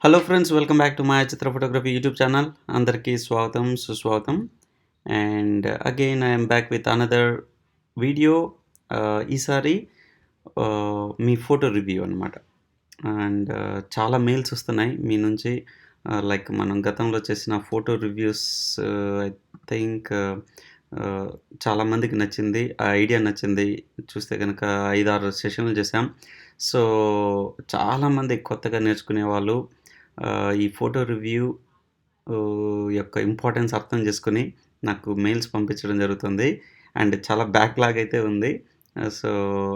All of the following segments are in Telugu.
Hello friends, welcome back to Mayachitra Photography YouTube channel. అందరికీ స్వాగతం, సుస్వాగతం. And again I'm back with another video. ఈసారి మీ ఫోటో రివ్యూ అనమాట. అండ్ చాలా మెయిల్స్ వస్తున్నాయి మీ నుంచి. లైక్ మనం గతంలో చేసిన ఫోటో రివ్యూస్ ఐ థింక్ చాలామందికి నచ్చింది, ఆ ఐడియా నచ్చింది. చూస్తే కనుక 5-6 సెషన్లు చేసాం. సో చాలామంది కొత్తగా నేర్చుకునే వాళ్ళు ఈ ఫోటో రివ్యూ యొక్క ఇంపార్టెన్స్ అర్థం చేసుకొని నాకు మెయిల్స్ పంపించడం జరుగుతుంది. అండ్ చాలా బ్యాక్‌లాగ్ అయితే ఉంది. So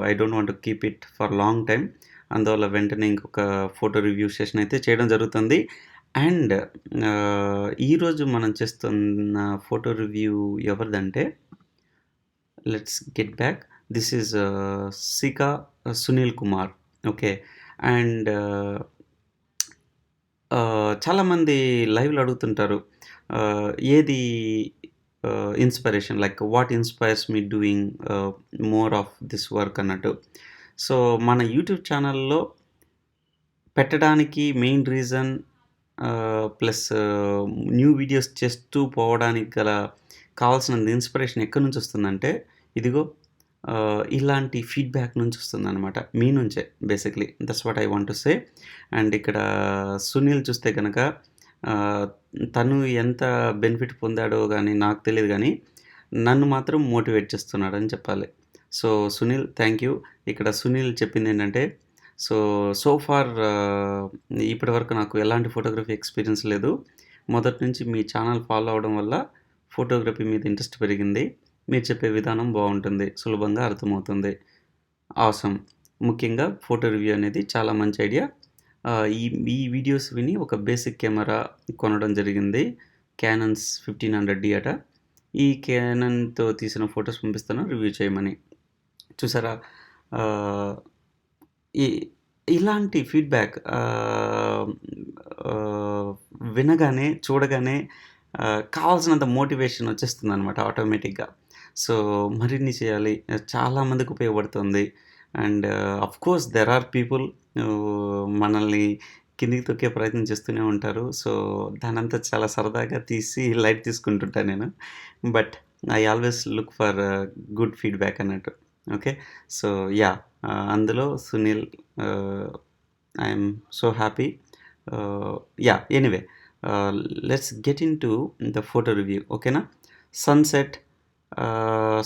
I don't want to keep it for long time. అందువల్ల వెంటనే ఇంకొక ఫోటో రివ్యూ సెషన్ అయితే చేయడం జరుగుతుంది. అండ్ ఈరోజు మనం చేస్తున్న ఫోటో రివ్యూ ఎవరిదంటే, let's get back. This is సికా సునీల్ కుమార్. ఓకే. అండ్ చాలామంది లైవ్‌లో అడుగుతుంటారు. ఏది inspiration, like what inspires me doing more of this work అన్నట్టు. సో మన యూట్యూబ్ ఛానల్‌లో పెట్టడానికి main reason plus new videos చేస్తూ పోవడానికి గల కావాల్సినంత ఇన్‌స్పిరేషన్ ఎక్కడి నుంచి వస్తుందంటే, ఇదిగో ఇలాంటి ఫీడ్‌బ్యాక్ నుంచి వస్తుందనమాట. మీ నుంచే basically. That's what I want to say. And ఇక్కడ సునీల్ చూస్తే గనక తను ఎంత బెనిఫిట్ పొందాడో గానీ నాకు తెలీదు గానీ, నన్ను మాత్రం మోటివేట్ చేస్తున్నాడని చెప్పాలి. So Sunil, thank you. ఇక్కడ సునీల్ చెప్పిందేంటంటే, సో ఫార్ ఇప్పటివరకు నాకు ఎలాంటి ఫోటోగ్రఫీ ఎక్స్‌పీరియన్స్ లేదు. మొదటి నుంచి మీ ఛానల్ ఫాలో అవ్వడం వల్ల ఫోటోగ్రఫీ మీద ఇంట్రెస్ట్ పెరిగింది. మీరు చెప్పే విధానం బావుంటుంది. సులభంగా అర్థమవుతుంది. ఆసమ్. ముఖ్యంగా ఫోటో రివ్యూ అనేది చాలా మంచి ఐడియా. ఈ ఈ వీడియోస్ విని ఒక బేసిక్ కెమెరా కొనడం జరిగింది. క్యానన్స్ 1500D అట. ఈ క్యానన్‌తో తీసిన ఫోటోస్ పంపిస్తాను రివ్యూ చేయమని. చూసారా? ఈ ఇలాంటి ఫీడ్‌బ్యాక్ వినగానే, చూడగానే కావాల్సినంత మోటివేషన్ వచ్చేస్తుందనమాట ఆటోమేటిక్‌గా. సో మరిన్ని చేయాలి. చాలా మందికి ఉపయోగపడుతుంది. And of course there are people మనల్ని కిందికి తొక్కే ప్రయత్నం చేస్తూనే ఉంటారు. సో దానంతా చాలా సరదాగా తీసి లైట్ తీసుకుంటుంటా నేను. But I always look for good feedback అన్నట్టు. ఓకే. So yeah! అందులో Sunil, I'm so happy. Yeah! Anyway, let's get into the photo review. ఓకేనా? సన్‌సెట్.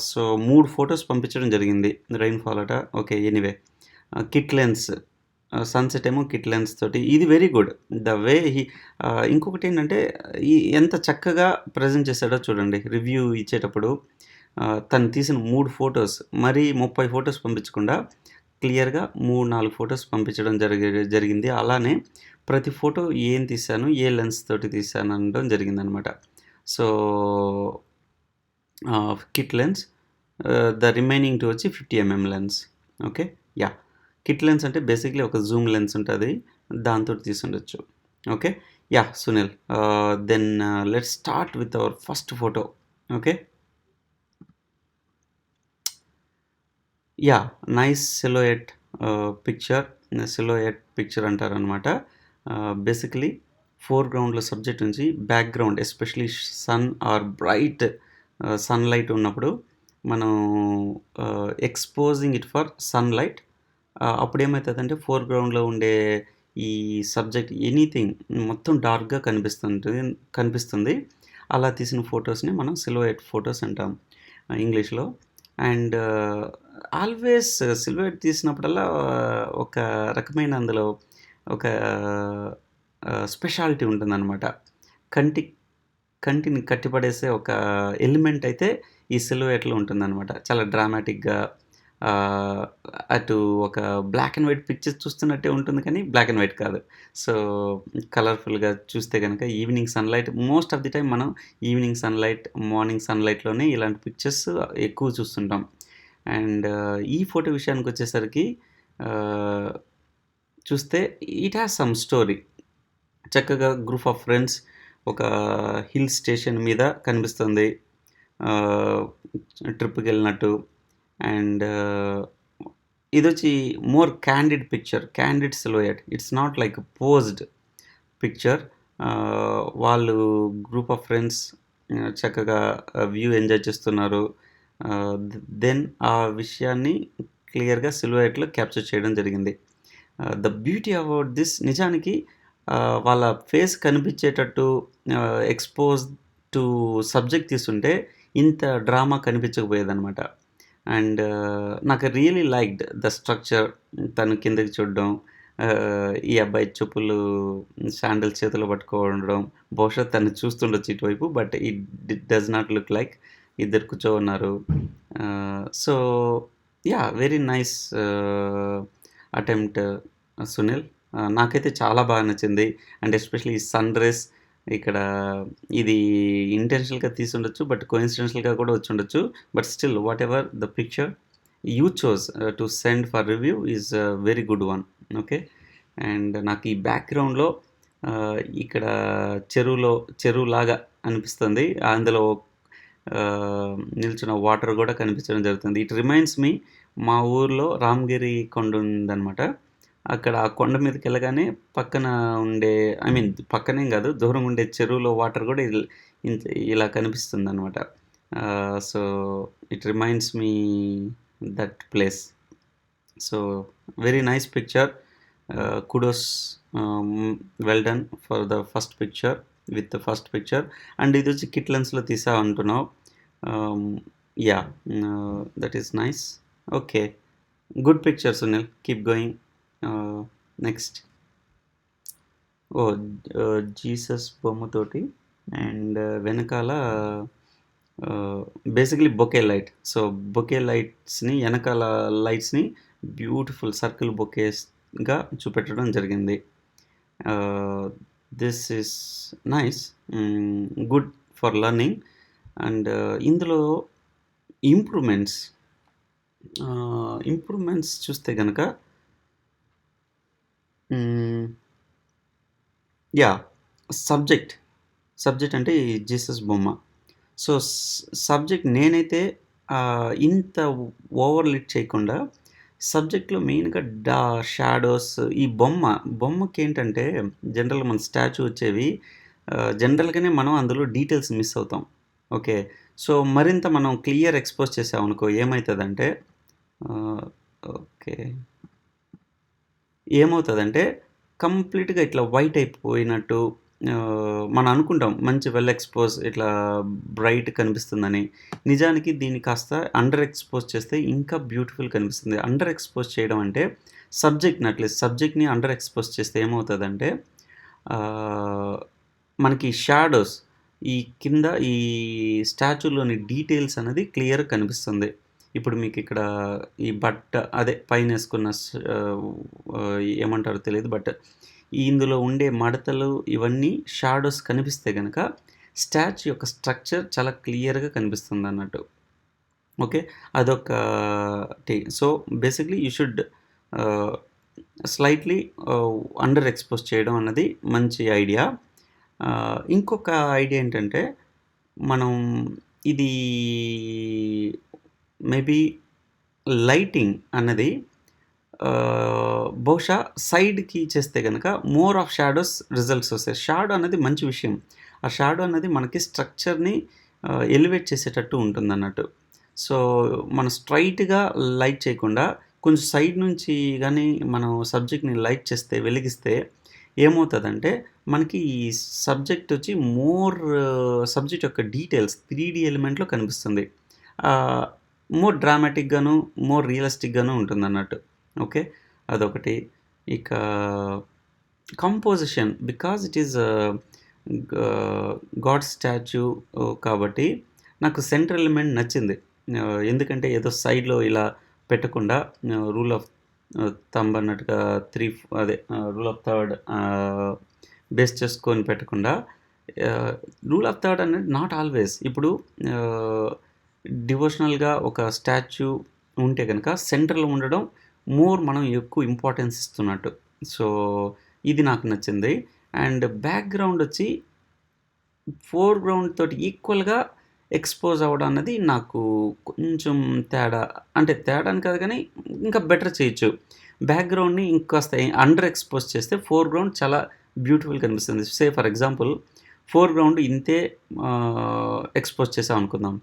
సో 3 ఫోటోస్ పంపించడం జరిగింది. రెయిన్‌ఫాల్ అట. Okay. Anyway, kit lens. Sunset ఏమో కిట్ లెన్స్ తోటి. ఇది very good. The way he ఇంకొకటేంటంటే, ఎంత చక్కగా ప్రెజెంట్ చేశాడో చూడండి రివ్యూ ఇచ్చేటప్పుడు. తను తీసిన 3 ఫోటోస్, మరీ 30 ఫోటోస్ పంపించకుండా క్లియర్‌గా 3, 4 ఫోటోస్ పంపించడం జరిగింది. అలానే ప్రతి ఫోటో ఏం తీశాను, ఏ లెన్స్ తోటి తీశాను అనడం జరిగిందనమాట. So kit lens, the remaining 2 వచ్చి 50 mm lens. Okay. Yeah! Kit lens అంటే బేసిక్‌లీ ఒక జూమ్ లెన్స్ ఉంటది. దాంతోటి తీసుండొచ్చు. Okay. Yeah! Sunil, then let's start with our first photo. Okay. Yeah! Nice silhouette picture. Silhouette picture అంటారనమాట. బేసికలీ ఫోర్‌గ్రౌండ్‌లో సబ్జెక్ట్ ఉంచి background, especially sun or bright sunlight ఉన్నప్పుడు మనం ఎక్స్‌పోజింగ్ ఇట్ ఫర్ సన్‌లైట్. అప్పుడేమైతదంటే ఫోర్‌గ్రౌండ్‌లో ఉండే ఈ సబ్జెక్ట్ ఎనీథింగ్ మొత్తం డార్క్‌గా కనిపిస్తుంది. అలా తీసిన ఫోటోస్‌ని మనం సిలూయేట్ ఫోటోస్ అంటాం ఇంగ్లీష్‌లో. అండ్ ఆల్వేస్ సిల్హౌట్ తీసినప్పుడల్లా ఒక రకమైన అందులో ఒక స్పెషాలిటీ ఉంటుందనమాట. కంటిని కట్టిపడేసే ఒక ఎలిమెంట్ అయితే ఈ సిల్హౌట్‌లో ఉంటుందనమాట. చాలా డ్రామాటిక్‌గా అటు ఒక బ్లాక్ అండ్ వైట్ పిక్చర్స్ చూస్తున్నట్టే ఉంటుంది, కానీ బ్లాక్ అండ్ వైట్ కాదు. సో కలర్‌ఫుల్‌గా చూస్తే గనక evening sunlight, most of the time మనం ఈవినింగ్ సన్‌లైట్, మార్నింగ్ సన్‌లైట్‌లోనే ఇలాంటి పిక్చర్స్ ఎక్కువ చూస్తుంటాం. అండ్ ఈ ఫోటో విషయానికొచ్చేసరికి చూస్తే ఇట్ హ్యాస్ సమ్ స్టోరీ. చక్కగా గ్రూప్ ఆఫ్ ఫ్రెండ్స్ ఒక హిల్ స్టేషన్ మీద కనిపిస్తుంది ట్రిప్‌కెళ్ళినట్టు. అండ్ ఇదొచ్చి more candid picture, candid silhouette. It's not like posed. Picture. వాళ్ళు గ్రూప్ ఆఫ్ ఫ్రెండ్స్ చక్కగా వ్యూ ఎంజాయ్ చేస్తున్నారు. దెన్ ఆ విషయాన్ని క్లియర్‌గా సిల్హుయెట్‌లో క్యాప్చర్ చేయడం జరిగింది. ద బ్యూటీ అబౌట్ దిస్ నిజానికి వాళ్ళ ఫేస్ కనిపించేటట్టు ఎక్స్‌పోజ్ టు సబ్జెక్ట్ తీసుంటే ఇంత డ్రామా కనిపించకపోయేదనమాట. అండ్ నాకు రియల్లీ లైక్డ్ ద స్ట్రక్చర్. తను కిందకి చూడడం, ఈ అబ్బాయి చెప్పులు శాండిల్స్ చేతిలో పట్టుకోవడం, బహుశా తను చూస్తుండొచ్చు ఇటువైపు. But it does not look like. ఇద్దరు కూర్చో ఉన్నారు. So yeah! Very nice attempt Sunil. నాకైతే చాలా బాగా నచ్చింది. అండ్ ఎస్పెషల్లీ ఈ సన్ రైజ్ ఇక్కడ ఇది ఇంటెన్షనల్‌గా తీసుండొచ్చు. బట్ కోయిన్సిడెన్షియల్‌గా కూడా వచ్చుండొచ్చు. But still whatever the picture you chose to send for review is very good one. Okay. And నాకు ఈ బ్యాక్‌గ్రౌండ్‌లో ఇక్కడ చెరువులాగా అనిపిస్తుంది. అందులో నిల్చున్న వాటర్ కూడా కనిపించడం జరుగుతుంది. ఇట్ రిమైండ్స్ మీ, మా ఊర్లో రామగిరి కొండ ఉందనమాట. అక్కడ ఆ కొండ మీదకెళ్ళగానే పక్కన ఉండే, ఐ మీన్ పక్కనేం కాదు, దూరం ఉండే చెరువులో వాటర్ కూడా ఇలా కనిపిస్తుందనమాట. So it reminds me that place. So very nice picture. Kudos, well done for the first picture with the first picture. And ఇది వచ్చి కిట్ లెన్స్లో తీసా అంటున్నావు. Yeah, that is nice. Okay, good picture Sunil, keep going. Next Jesus బొమ్మతోటి అండ్ వెనకాల basically bokeh light. So bokeh లైట్స్ని, వెనకాల లైట్స్ని బ్యూటిఫుల్ సర్కిల్ బొకేస్గా చూపెట్టడం జరిగింది. This is nice, good for learning. And ఇందులో ఇంప్రూవ్మెంట్స్ చూస్తే కనుక యా, సబ్జెక్ట్ అంటే ఈ జీసస్ బొమ్మ. సో సబ్జెక్ట్ నేనైతే ఇంత ఓవర్ లిట్ చేయకుండా సబ్జెక్ట్లో మెయిన్గా షాడోస్, ఈ బొమ్మకి ఏంటంటే జనరల్గా మన స్టాచ్యూ వచ్చేవి జనరల్గానే మనం అందులో డీటెయిల్స్ మిస్ అవుతాం. ఓకే. సో మరింత మనం క్లియర్ ఎక్స్పోజ్ చేసామనుకో ఏమవుతుందంటే ఓకే ఏమవుతుందంటే కంప్లీట్గా ఇట్లా వైట్ అయిపోయినట్టు మనం అనుకుంటాం మంచి వెల్ ఎక్స్పోజ్ ఇట్లా బ్రైట్ కనిపిస్తుందని. నిజానికి దీన్ని కాస్త అండర్ ఎక్స్పోజ్ చేస్తే ఇంకా బ్యూటిఫుల్ కనిపిస్తుంది. అండర్ ఎక్స్పోజ్ చేయడం అంటే సబ్జెక్ట్ని అండర్ ఎక్స్పోజ్ చేస్తే ఏమవుతుందంటే మనకి షాడోస్, ఈ కింద ఈ స్టాచ్యూలోని డీటెయిల్స్ అనేది క్లియర్ కనిపిస్తుంది. ఇప్పుడు మీకు ఇక్కడ ఈ బట్ట అదే పైన వేసుకున్న ఏమంటారో తెలియదు, బట్ ఇందులో ఉండే మడతలు ఇవన్నీ షాడోస్ కనిపిస్తే కనుక స్టాచ్యూ యొక్క స్ట్రక్చర్ చాలా క్లియర్గా కనిపిస్తుంది అన్నట్టు. ఓకే, అదొక so basically you should slightly under expose చేయడం అన్నది మంచి ఐడియా. ఇంకొక ఐడియా ఏంటంటే మనం ఇది మేబీ లైటింగ్ అన్నది బహుశా సైడ్కి చేస్తే కనుక మోర్ ఆఫ్ షాడోస్ రిజల్ట్స్ వస్తాయి. షాడో అనేది మంచి విషయం. ఆ షాడో అనేది మనకి స్ట్రక్చర్ని ఎలివేట్ చేసేటట్టు ఉంటుంది అన్నట్టు. సో మనం స్ట్రైట్గా లైట్ చేయకుండా కొంచెం సైడ్ నుంచి కానీ మనం సబ్జెక్ట్ని లైట్ చేస్తే, వెలిగిస్తే ఏమవుతుందంటే మనకి ఈ సబ్జెక్ట్ వచ్చి సబ్జెక్ట్ యొక్క డీటెయిల్స్ 3D ఎలిమెంట్లో కనిపిస్తుంది. మోర్ డ్రామాటిక్గాను, మోర్ రియలిస్టిక్గాను ఉంటుంది అన్నట్టు. ఓకే, అదొకటి. ఇక composition, because it is God statue కాబట్టి నాకు సెంట్రల్ ఎలిమెంట్ నచ్చింది. ఎందుకంటే ఏదో సైడ్లో ఇలా పెట్టకుండా రూల్ ఆఫ్ థంబ్ అన్నట్టుగా రూల్ ఆఫ్ థర్డ్ బేస్ చేసుకొని పెట్టకుండా, రూల్ ఆఫ్ థర్డ్ అనేది నాట్ ఆల్వేస్. ఇప్పుడు డివోషనల్గా ఒక స్టాచ్యూ ఉంటే కనుక సెంటర్లో ఉండడం మనం ఎక్కువ ఇంపార్టెన్స్ ఇస్తున్నట్టు. సో ఇది నాకు నచ్చింది. అండ్ బ్యాక్గ్రౌండ్ వచ్చి ఫోర్గ్రౌండ్ తోటి ఈక్వల్గా ఎక్స్పోజ్ అవ్వడం అన్నది నాకు కొంచెం తేడా అని కాదు కానీ ఇంకా బెటర్ చేయొచ్చు. బ్యాక్గ్రౌండ్ని ఇంకాస్త అండర్ ఎక్స్పోజ్ చేస్తే ఫోర్గ్రౌండ్ చాలా బ్యూటిఫుల్ కనిపిస్తుంది. సే ఫర్ ఎగ్జాంపుల్ ఫోర్‌గ్రౌండ్ ఇంతే ఎక్స్‌పోజ్ చేసాం అనుకుందాం.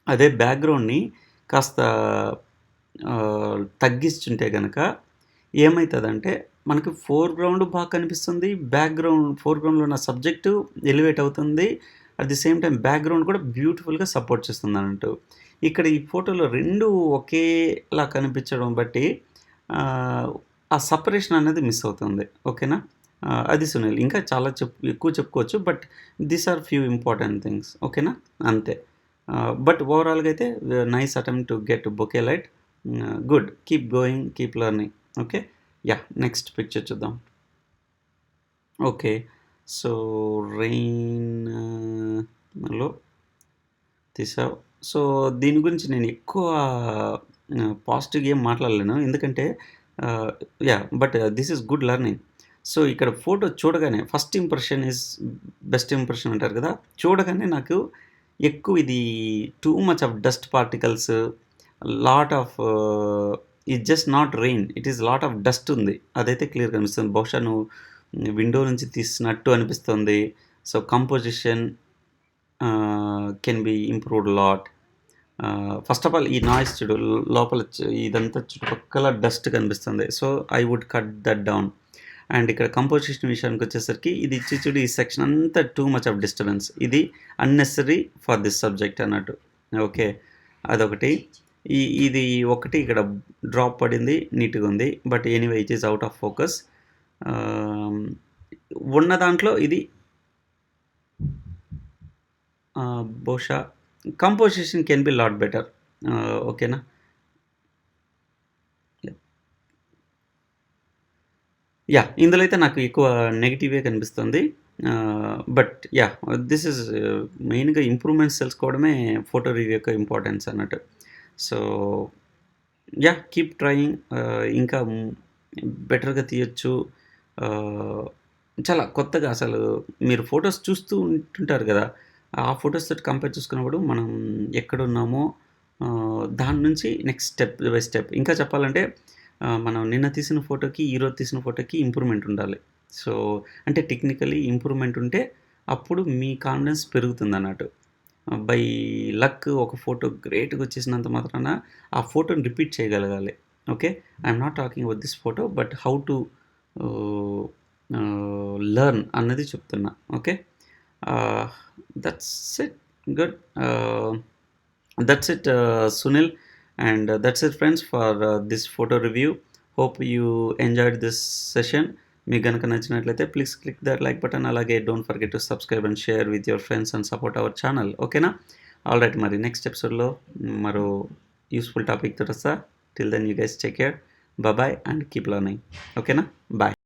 అదే బ్యాక్‌గ్రౌండ్‌ని కాస్త తగ్గించుంటే గనక ఏమైతదంటే, మనకి ఫోర్‌గ్రౌండ్ బాగా కనిపిస్తుంది. ఫోర్‌గ్రౌండ్‌లో ఉన్న సబ్జెక్టు ఎలివేట్ అవుతుంది. At the same time background కూడా బ్యూటిఫుల్‌గా సపోర్ట్ చేస్తుందన్నట్టు. ఇక్కడ ఈ ఫోటోలో 2 ఒకేలా కనిపించడం బట్టి ఆహ్, ఆ సెపరేషన్ అనేది మిస్ అవుతుంది. ఓకేనా? అది సునీల్. ఇంకా చాలా ఎక్కువ చెప్పుకోవచ్చు. But these are few important things. ఓకేనా? అంతే. బట్ ఓవరాల్‌గా అయితే nice attempt to get bokeh light. Good. Keep going. Keep learning. Okay. Yeah! Next picture చూద్దాం. ఓకే. సో, రెయిన్‌లో తీసావు. సో, దీని గురించి నేను ఎక్కువ పాజిటివ్‌గా ఏం మాట్లాడలేను. ఎందుకంటే ఆహ్, yeah! But this is good learning. So, ఇక్కడ ఫోటో చూడగానే first impression is best impression అంటారు కదా! చూడగానే నాకు ఎక్కువ ఇది two much of dust particles, lot of it's just not rain. It is lot of dust ఉంది. అదైతే క్లియర్‌గా కనిపిస్తుంది. బహుశా నువ్వు విండో నుంచి తీసినట్టు అనిపిస్తుంది. So, composition can be improved lot. First of all ఈ నాయిస్ చూడు, లోపల ఇదంతా చుట్టుపక్కల డస్ట్ కనిపిస్తుంది. So, I would cut that down. And ఇక్కడ కంపోజిషన్ విషయానికి వచ్చేసరికి ఇది ఇచ్చి చూడు, ఈ సెక్షన్ అంతా టూ మచ్ ఆఫ్ డిస్టర్బెన్స్. ఇది అన్నెసరీ ఫర్ దిస్ సబ్జెక్ట్ అన్నట్టు. ఓకే. అదొకటి. ఇది ఒకటి ఇక్కడ డ్రాప్ పడింది, నీట్‌గా ఉంది. But anyway it is out of focus. ఉన్న దాంట్లో ఇది బహుశా composition can be lot better. ఓకేనా? యాహ్! ఇందులో అయితే నాకు ఎక్కువ నెగెటివే కనిపిస్తుంది. But yeah! దిస్ ఈజ్ మెయిన్‌గా ఇంప్రూవ్‌మెంట్స్ తెలుసుకోవడమే ఫోటో రివ్యూ యొక్క ఇంపార్టెన్స్ అన్నట్టు. So, yeah! Keep trying. ఇంకా బెటర్‌గా తీయొచ్చు. ఆహ్, చాలా కొత్తగా అసలు మీరు ఫోటోస్ చూస్తూ ఉంటుంటారు గదా! ఆ ఫోటోస్ తోటి కంపేర్ చేసుకున్నప్పుడు మనం ఎక్కడున్నామో దాని నుంచి నెక్స్ట్ స్టెప్ బై స్టెప్. ఇంకా చెప్పాలంటే మనం నిన్న తీసిన ఫోటోకి, ఈరోజు తీసిన ఫోటోకి ఇంప్రూవ్‌మెంట్ ఉండాలి. సో, అంటే టెక్నికల్లీ ఇంప్రూవ్‌మెంట్ ఉంటే అప్పుడు మీ కాన్ఫిడెన్స్ పెరుగుతుందన్నట్టు. బై లక్ ఒక ఫోటో గ్రేట్‌గా వచ్చేసినంత మాత్రాన ఆ ఫోటోని రిపీట్ చేయగలగాలి. Okay. I'm not talking about this photo but how to learn అన్నది చెప్తున్నా. Okay. That's it. Good. That's it Sunil. And that's it friends for this photo review. Hope you enjoyed this session. మీకు గనక నచ్చినట్లయితే please click that like button. అలాగే don't forget to subscribe and share with your friends and support our channel. ఓకేనా? ఆల్రైట్, మరి నెక్స్ట్ ఎపిసోడ్లో మరో యూస్ఫుల్ టాపిక్ తోటి వస్తా. Till then you guys take care. Bye and keep learning. ఓకేనా? బాయ్.